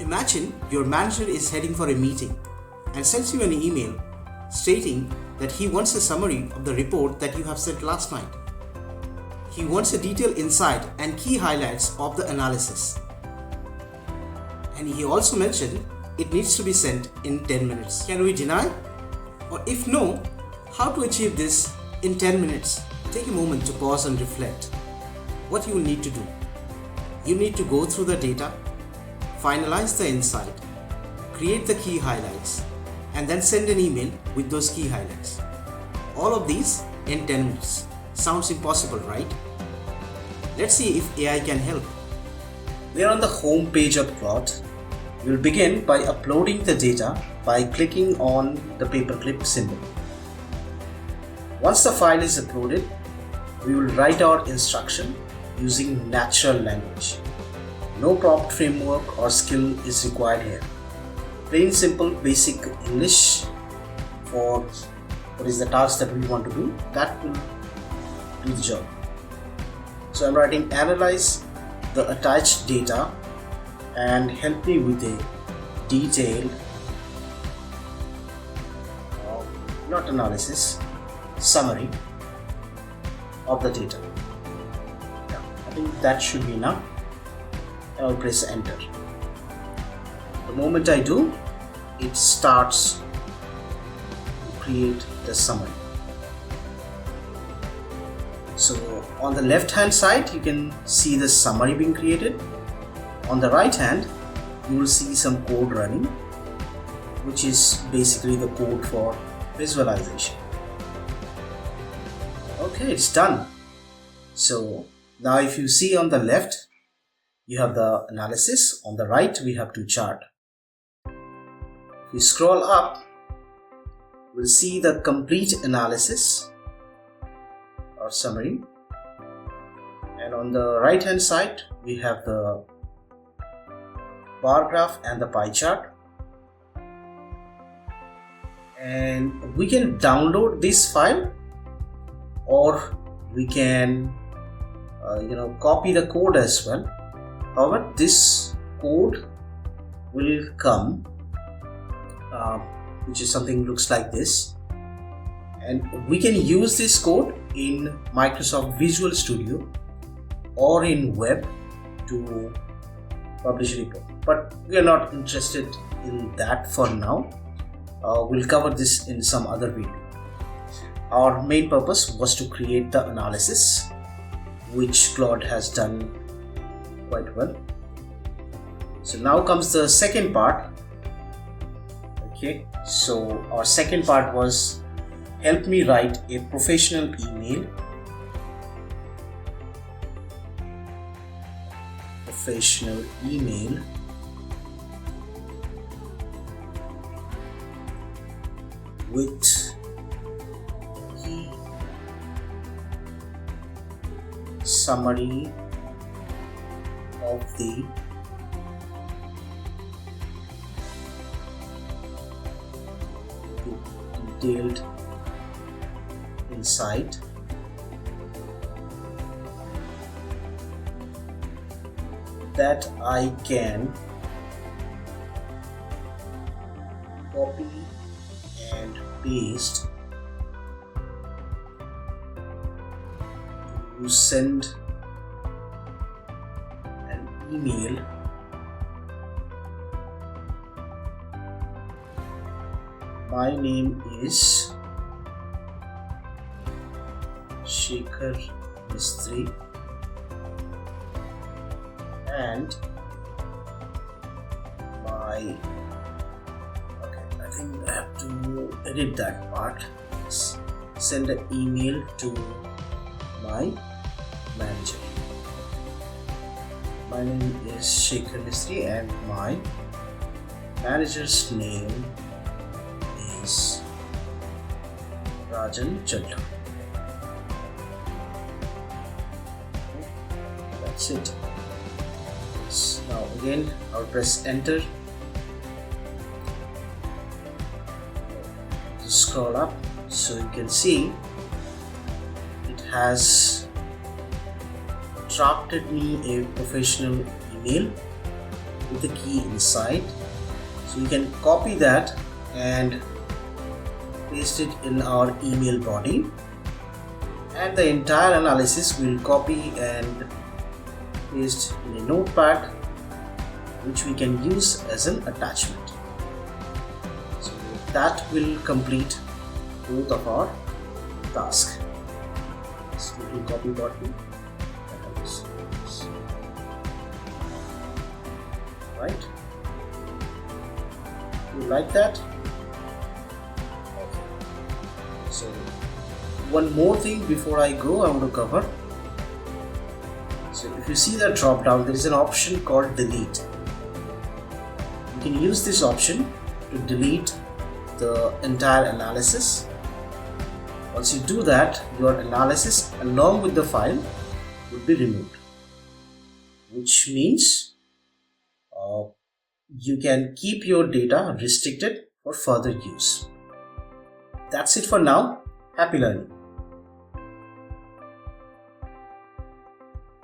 Imagine your manager is heading for a meeting and sends you an email stating that he wants a summary of the report that you have sent last night. He wants a detailed insight and key highlights of the analysis. And he also mentioned it needs to be sent in 10 minutes. Can we deny? Or if no, how to achieve this in 10 minutes? Take a moment to pause and reflect. What you will need to do. You need to go through the data, finalize the insight, create the key highlights, and then send an email with those key highlights. All of these in 10 minutes. Sounds impossible, right? Let's see if AI can help. We are on the home page of Claude. We'll begin by uploading the data by clicking on the paperclip symbol. Once the file is uploaded, we will write our instruction using natural language. No prompt framework or skill is required here. Plain simple basic English for what is the task that we want to do, that will do the job. So I'm writing analyze the attached data and help me with a detailed, not analysis, summary of the data. Yeah, I think that should be enough. I'll press enter. The moment I do, it starts to create the summary. So on the left hand side you can see the summary being created. On the right hand you will see some code running, which is basically the code for visualization. Okay, it's done. So now if you see on the left you have the analysis, on the right we have to chart. If we scroll up, we'll see the complete analysis or summary, and on the right hand side we have the bar graph and the pie chart. And we can download this file, or we can copy the code as well. However, this code will come which is something looks like this, and we can use this code in Microsoft Visual Studio or in web to publish a report, but we are not interested in that for now. We'll cover this in some other video. Our main purpose was to create the analysis, which Claude has done quite well. So now comes the second part. Okay, so our second part was help me write a professional email. With key summary of the detailed insight that I can copy and paste to send an email my name is Shekhar Mistry and my I think I have to edit that part. Send an email to my manager. My name is Shekhar Mistry and my manager's name is Rajan Chadha. That's it. Now again I'll press enter. Scroll up so you can see it has drafted me a professional email with the key inside. So you can copy that and paste it in our email body, and the entire analysis will copy and paste in a notepad, which we can use as an attachment. So that will complete both of our tasks. This little copy button, right? You like that? Okay. So one more thing before I go, I want to cover. So if you see that drop down, there is an option called delete. You can use this option to delete the entire analysis. Once you do that, your analysis along with the file would be removed, which means you can keep your data restricted for further use. That's it for now. Happy learning.